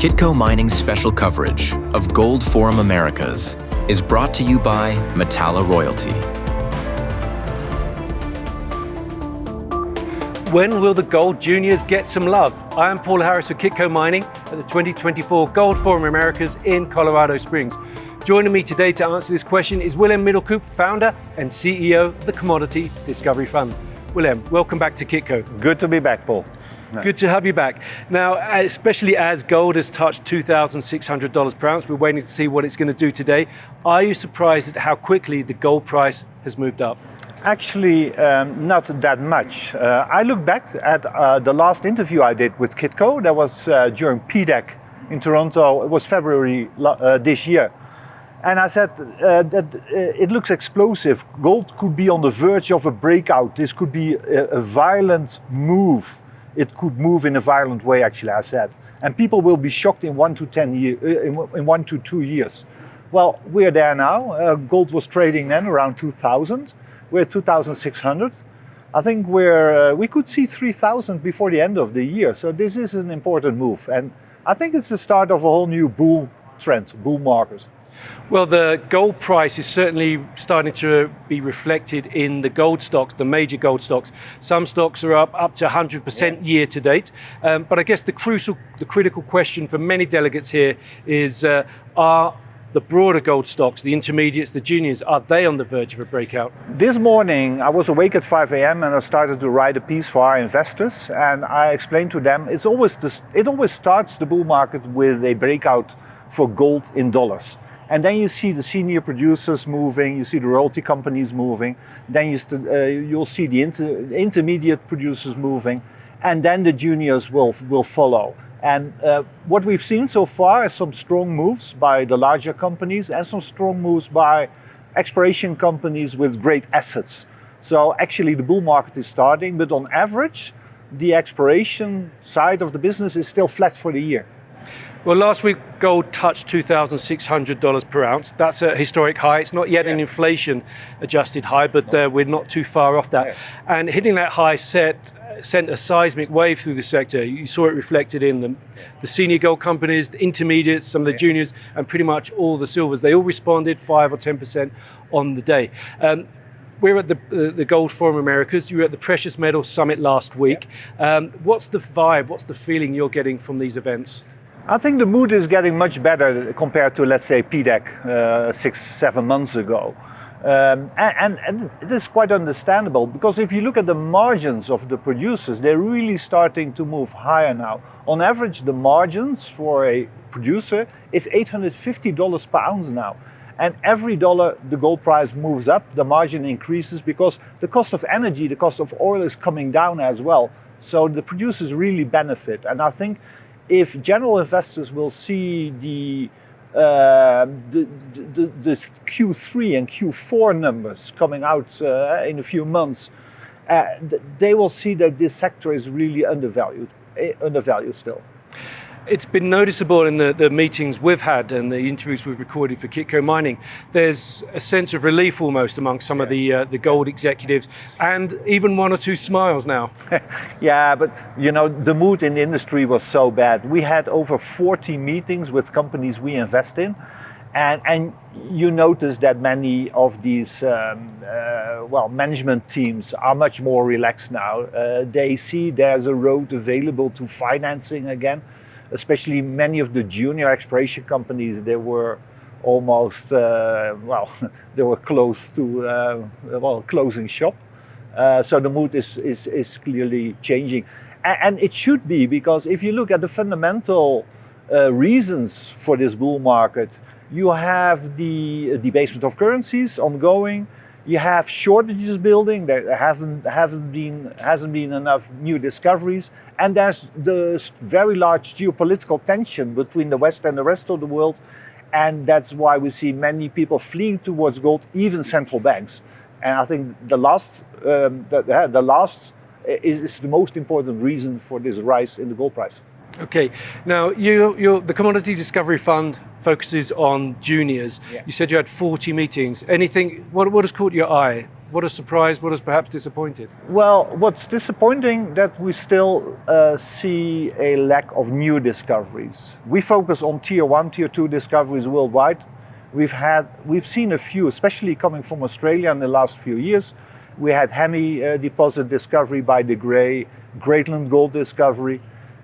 Kitco Mining's special coverage of Gold Forum Americas is brought to you by Metalla Royalty. When will the gold juniors get some love? I am Paul Harris of Kitco Mining at the 2024 Gold Forum Americas in Colorado Springs. Joining me today to answer this question is Willem Middelkoop, founder and CEO of the Commodity Discovery Fund. Willem, welcome back to Kitco. Good to be back, Paul. Good to have you back. Now, especially as gold has touched $2,600 per ounce, we're waiting to see what it's going to do today. Are you surprised at how quickly the gold price has moved up? Actually, not that much. I look back at the last interview I did with Kitco. That was during PDAC in Toronto. It was February this year. And I said that it looks explosive. Gold could be on the verge of a breakout. This could be a violent move. It could move in a violent way, actually, I said. And people will be shocked in 1 to 2 years. Well, we're there now. Gold was trading then around 2,000. We're at 2,600. I think we could see 3,000 before the end of the year. So this is an important move. And I think it's the start of a whole new bull trend, bull market. Well, the gold price is certainly starting to be reflected in the gold stocks, the major gold stocks. Some stocks are up to 100% year to date. But I guess the critical question for many delegates here is, are the broader gold stocks, the intermediates, the juniors, are they on the verge of a breakout? This morning, I was awake at 5 a.m. and I started to write a piece for our investors. And I explained to them, it always starts the bull market with a breakout for gold in dollars. And then you see the senior producers moving, you see the royalty companies moving, then you'll see the intermediate producers moving, and then the juniors will follow. And what we've seen so far is some strong moves by the larger companies and some strong moves by exploration companies with great assets. So actually the bull market is starting, but on average, the exploration side of the business is still flat for the year. Well, last week, gold touched $2,600 per ounce. That's a historic high. It's not yet an inflation-adjusted high, but we're not too far off that. And hitting that high sent a seismic wave through the sector. You saw it reflected in the senior gold companies, the intermediates, some of the juniors, and pretty much all the silvers. They all responded 5 or 10% on the day. We're at the Gold Forum Americas. You were at the Precious Metals Summit last week. What's the vibe, what's the feeling you're getting from these events? I think the mood is getting much better compared to, let's say, PDAC 6-7 months ago. And it is quite understandable, because if you look at the margins of the producers, they're really starting to move higher now. On average, the margins for a producer is $850 per ounce now. And every dollar the gold price moves up, the margin increases, because the cost of energy, the cost of oil is coming down as well. So the producers really benefit. And I think if general investors will see the Q3 and Q4 numbers coming out in a few months, they will see that this sector is really undervalued still. It's been noticeable in the meetings we've had and the interviews we've recorded for Kitco Mining. There's a sense of relief almost among some of the gold executives, and even 1 or 2 smiles now. Yeah, but you know, the mood in the industry was so bad. We had over 40 meetings with companies we invest in, and you notice that many of these management teams are much more relaxed now. They see there's a road available to financing again. Especially many of the junior exploration companies, they were almost, they were close to, closing shop. So the mood is clearly changing. And it should be, because if you look at the fundamental reasons for this bull market, you have the debasement of currencies ongoing. You have shortages building. There hasn't been enough new discoveries, and there's the very large geopolitical tension between the West and the rest of the world, and that's why we see many people fleeing towards gold, even central banks. And I think the last is the most important reason for this rise in the gold price. Okay, now the Commodity Discovery Fund focuses on juniors. Yeah. You said you had 40 meetings. Anything? What has caught your eye? What has surprised? What has perhaps disappointed? Well, what's disappointing that we still see a lack of new discoveries. We focus on tier 1, tier 2 discoveries worldwide. We've seen a few, especially coming from Australia in the last few years. We had Hemi deposit discovery by De Grey, Greatland Gold discovery,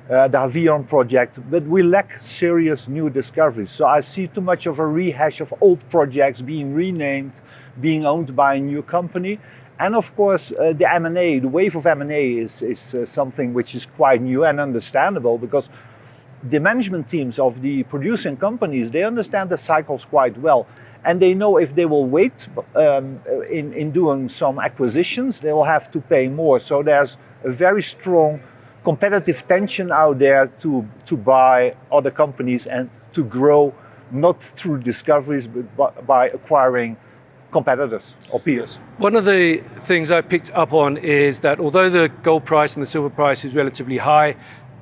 the Havion project, but we lack serious new discoveries. So I see too much of a rehash of old projects being renamed, being owned by a new company. And of course, the M&A, the wave of M&A is something which is quite new and understandable, because the management teams of the producing companies, they understand the cycles quite well. And they know if they will wait in doing some acquisitions, they will have to pay more. So there's a very strong competitive tension out there to buy other companies and to grow, not through discoveries, but by acquiring competitors or peers. One of the things I picked up on is that although the gold price and the silver price is relatively high,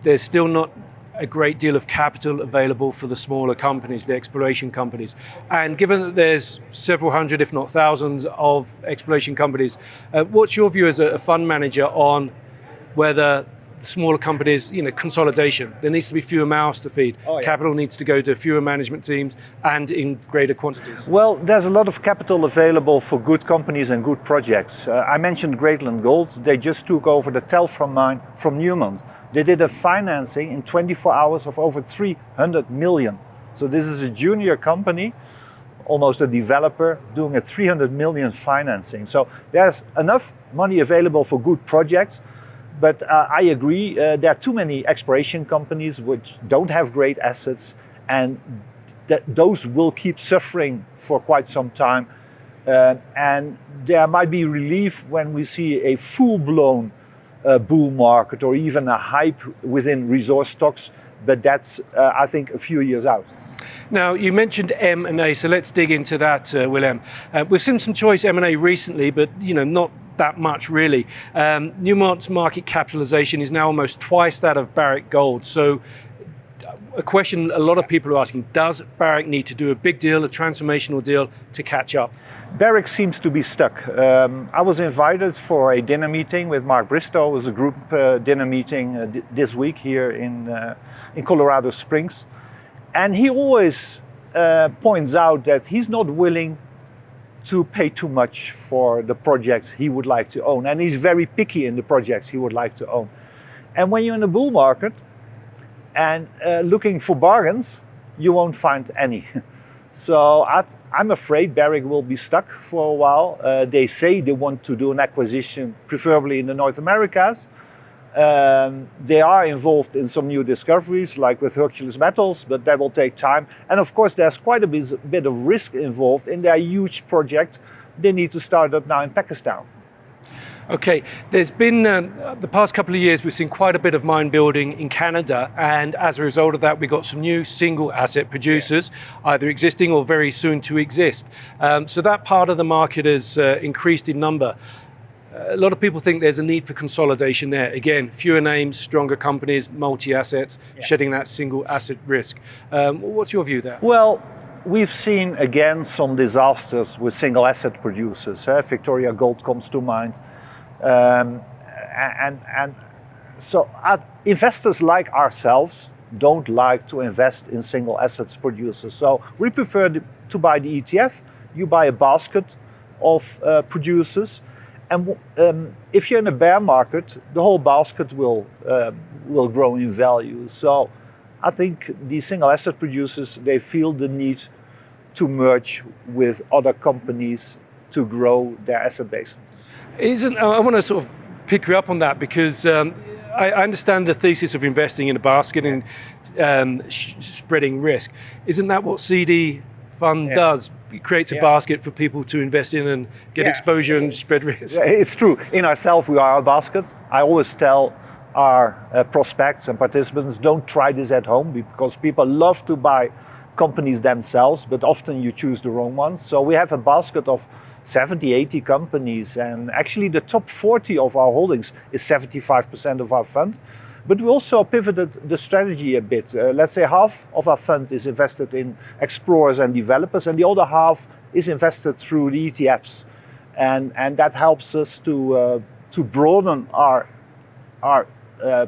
there's still not a great deal of capital available for the smaller companies, the exploration companies. And given that there's several hundred, if not thousands, of exploration companies, what's your view as a fund manager on whether smaller companies, consolidation? There needs to be fewer mouths to feed. Oh, yeah. Capital needs to go to fewer management teams and in greater quantities. Well, there's a lot of capital available for good companies and good projects. I mentioned Greatland Gold. They just took over the Telfram mine from Newmont. They did a financing in 24 hours of over 300 million. So this is a junior company, almost a developer, doing a 300 million financing. So there's enough money available for good projects. But I agree, there are too many exploration companies which don't have great assets, and those will keep suffering for quite some time. And there might be relief when we see a full-blown bull market or even a hype within resource stocks, but that's, I think, a few years out. Now, you mentioned M&A, so let's dig into that, Willem. We've seen some choice M&A recently, but not that much really. Newmont's market capitalization is now almost twice that of Barrick Gold. So a question a lot of people are asking, does Barrick need to do a big deal, a transformational deal to catch up? Barrick seems to be stuck. I was invited for a dinner meeting with Mark Bristow. It was a group dinner meeting this week here in Colorado Springs. And he always points out that he's not willing to pay too much for the projects he would like to own. And he's very picky in the projects he would like to own. And when you're in a bull market and looking for bargains, you won't find any. So I'm afraid Barrick will be stuck for a while. They say they want to do an acquisition, preferably in the North Americas. They are involved in some new discoveries, like with Hercules Metals, but that will take time. And of course, there's quite a bit of risk involved in their huge project they need to start up now in Pakistan. Okay, there's been, the past couple of years, we've seen quite a bit of mine building in Canada, and as a result of that, we got some new single asset producers, either existing or very soon to exist. So that part of the market has increased in number. A lot of people think there's a need for consolidation there. Again, fewer names, stronger companies, multi-assets, shedding that single asset risk. What's your view there? Well, we've seen again some disasters with single asset producers. Victoria Gold comes to mind. And so investors like ourselves don't like to invest in single assets producers. So we prefer to buy the ETF. You buy a basket of producers. And if you're in a bear market, the whole basket will grow in value. So I think the single asset producers, they feel the need to merge with other companies to grow their asset base. I want to sort of pick you up on that, because I understand the thesis of investing in a basket and spreading risk. Isn't that what CD Fund does? It creates a basket for people to invest in and get exposure and spread risk. It's true. In ourselves, we are a basket. I always tell our prospects and participants, don't try this at home, because people love to buy companies themselves, but often you choose the wrong ones. So we have a basket of 70, 80 companies, and actually the top 40 of our holdings is 75% of our fund. But we also pivoted the strategy a bit. Let's say half of our fund is invested in explorers and developers, and the other half is invested through the ETFs. and that helps us to broaden our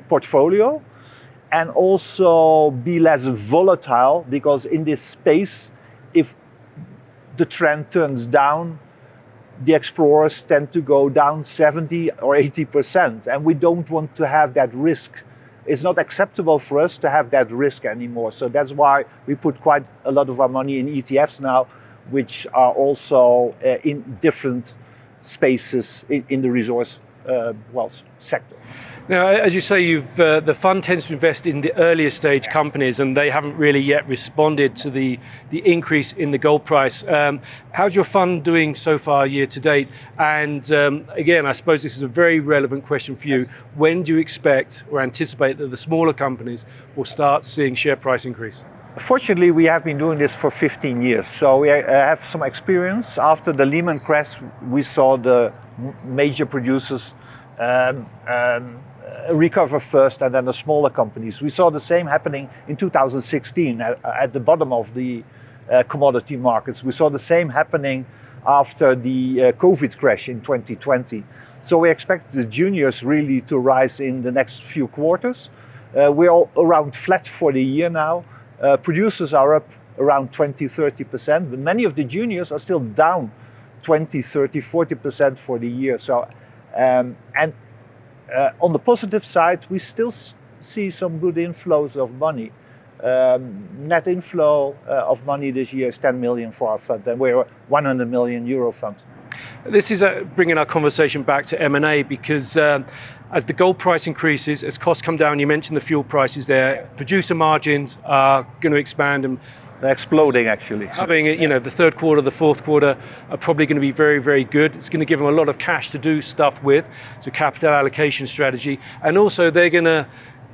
portfolio, and also be less volatile, because in this space, if the trend turns down, the explorers tend to go down 70 or 80%, and we don't want to have that risk. It's not acceptable for us to have that risk anymore. So that's why we put quite a lot of our money in ETFs now, which are also in different spaces in the resource sector. Now, as you say, the fund tends to invest in the earlier stage companies, and they haven't really yet responded to the increase in the gold price. How's your fund doing so far year to date? And again, I suppose this is a very relevant question for you. When do you expect or anticipate that the smaller companies will start seeing share price increase? Fortunately, we have been doing this for 15 years, so we have some experience. After the Lehman crash, we saw the major producers recover first, and then the smaller companies. We saw the same happening in 2016 at the bottom of the commodity markets. We saw the same happening after the COVID crash in 2020. So we expect the juniors really to rise in the next few quarters. We're all around flat for the year now. Producers are up around 20-30%, but many of the juniors are still down 20-30-40% for the year. So on the positive side, we still see some good inflows of money. Net inflow of money this year is 10 million for our fund, and we're a 100 million euro fund. This is bringing our conversation back to M&A, because as the gold price increases, as costs come down, you mentioned the fuel prices there, producer margins are going to expand, and they're exploding, actually. Having, the third quarter, the fourth quarter are probably going to be very, very good. It's going to give them a lot of cash to do stuff with. It's a capital allocation strategy. And also they're going to,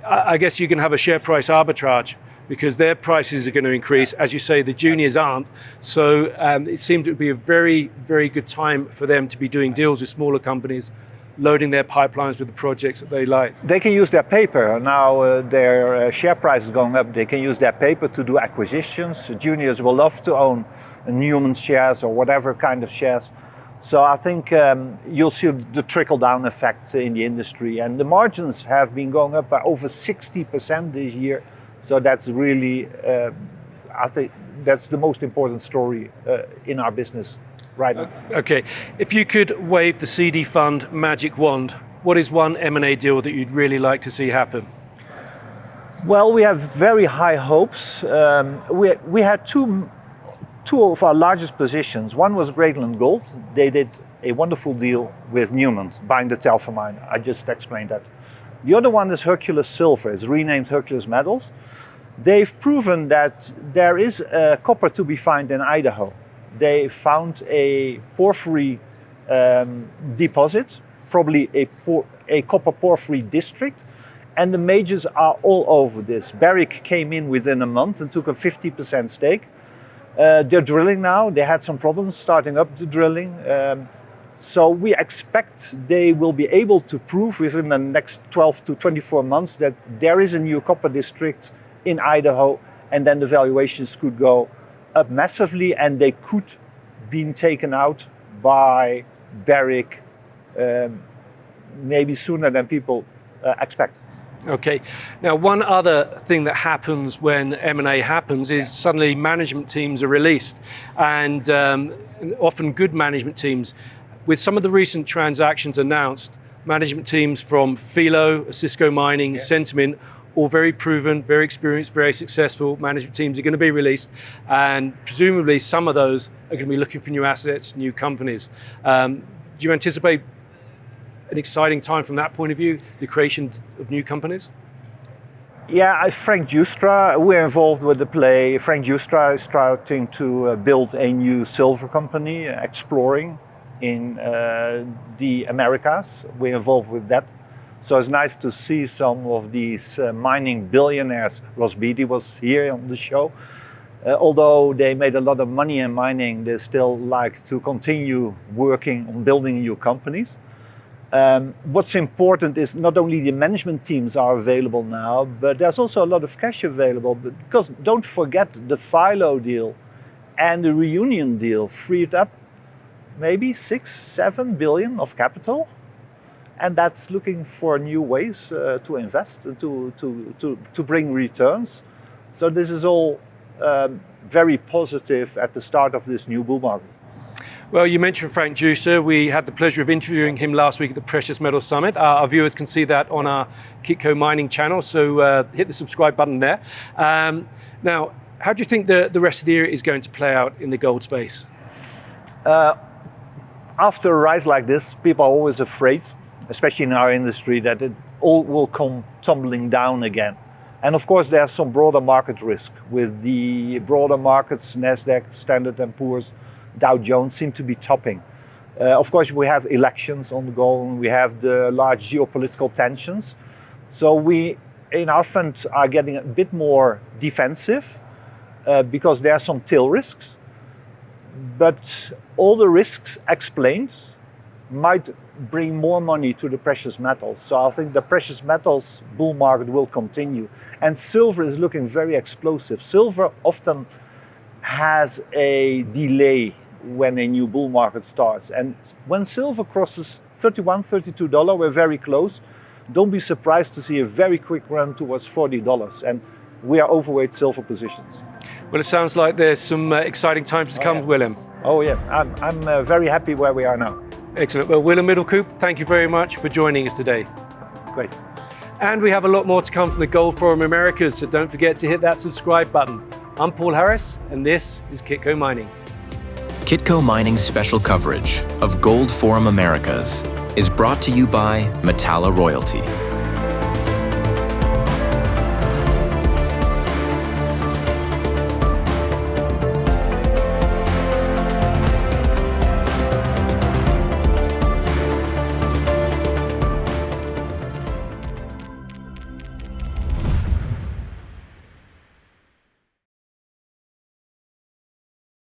I guess you can have a share price arbitrage, because their prices are going to increase. As you say, the juniors aren't. So it seemed to be a very, very good time for them to be doing deals with smaller companies, loading their pipelines with the projects that they like. They can use their paper. Now their share price is going up. They can use their paper to do acquisitions. Juniors will love to own Newman shares or whatever kind of shares. So I think you'll see the trickle-down effect in the industry. And the margins have been going up by over 60% this year. So that's really, I think that's the most important story in our business right now. Okay, if you could wave the CD fund magic wand, what is one M&A deal that you'd really like to see happen? Well, we have very high hopes. We had two of our largest positions. One was Barrick Gold. They did a wonderful deal with Newman, buying the Telfer mine. I just explained that. The other one is Hercules Silver. It's renamed Hercules Metals. They've proven that there is copper to be found in Idaho. They found a porphyry deposit, probably a copper porphyry district, and the majors are all over this. Barrick came in within a month and took a 50% stake. They're drilling now. They had some problems starting up the drilling. So we expect they will be able to prove within the next 12 to 24 months that there is a new copper district in Idaho, and then the valuations could go up massively, and they could be taken out by Barrick maybe sooner than people expect. Okay. Now, one other thing that happens when M&A happens is suddenly management teams are released, and often good management teams. With some of the recent transactions announced, management teams from Filo, Cisco Mining, Centamin, all very proven, very experienced, very successful management teams are going to be released, and presumably some of those are going to be looking for new assets, new companies. Do you anticipate an exciting time from that point of view, the creation of new companies? Yeah, Frank Justra, we're involved with the play. Frank Justra is starting to build a new silver company, exploring in the Americas. We're involved with that. So it's nice to see some of these mining billionaires. Ross Beatty was here on the show. Although they made a lot of money in mining, they still like to continue working on building new companies. What's important is not only the management teams are available now, but there's also a lot of cash available. Because don't forget, the Filo deal and the Reunion deal freed up maybe 6, 7 billion of capital. And that's looking for new ways to invest and to bring returns. So this is all very positive at the start of this new bull market. Well, you mentioned Frank Juicer. We had the pleasure of interviewing him last week at the Precious Metals Summit. Our viewers can see that on our Kitco Mining channel, so hit the subscribe button there. Now, how do you think the rest of the year is going to play out in the gold space? After a rise like this, people are always afraid, especially in our industry, that it all will come tumbling down again. And of course, there's some broader market risk with the broader markets, Nasdaq, Standard & Poor's, Dow Jones seem to be topping. Of course, we have elections ongoing, we have the large geopolitical tensions. So we, in our fund, are getting a bit more defensive because there are some tail risks. But all the risks explained might bring more money to the precious metals. So I think the precious metals bull market will continue. And silver is looking very explosive. Silver often has a delay when a new bull market starts. And when silver crosses $31, $32, we're very close. Don't be surprised to see a very quick run towards $40. And we are overweight silver positions. Well, it sounds like there's some exciting times to come, Willem. Oh yeah, I'm very happy where we are now. Excellent. Well, Willem Middelkoop, thank you very much for joining us today. Great. And we have a lot more to come from the Gold Forum Americas, so don't forget to hit that subscribe button. I'm Paul Harris, and this is Kitco Mining. Kitco Mining's special coverage of Gold Forum Americas is brought to you by Metalla Royalty.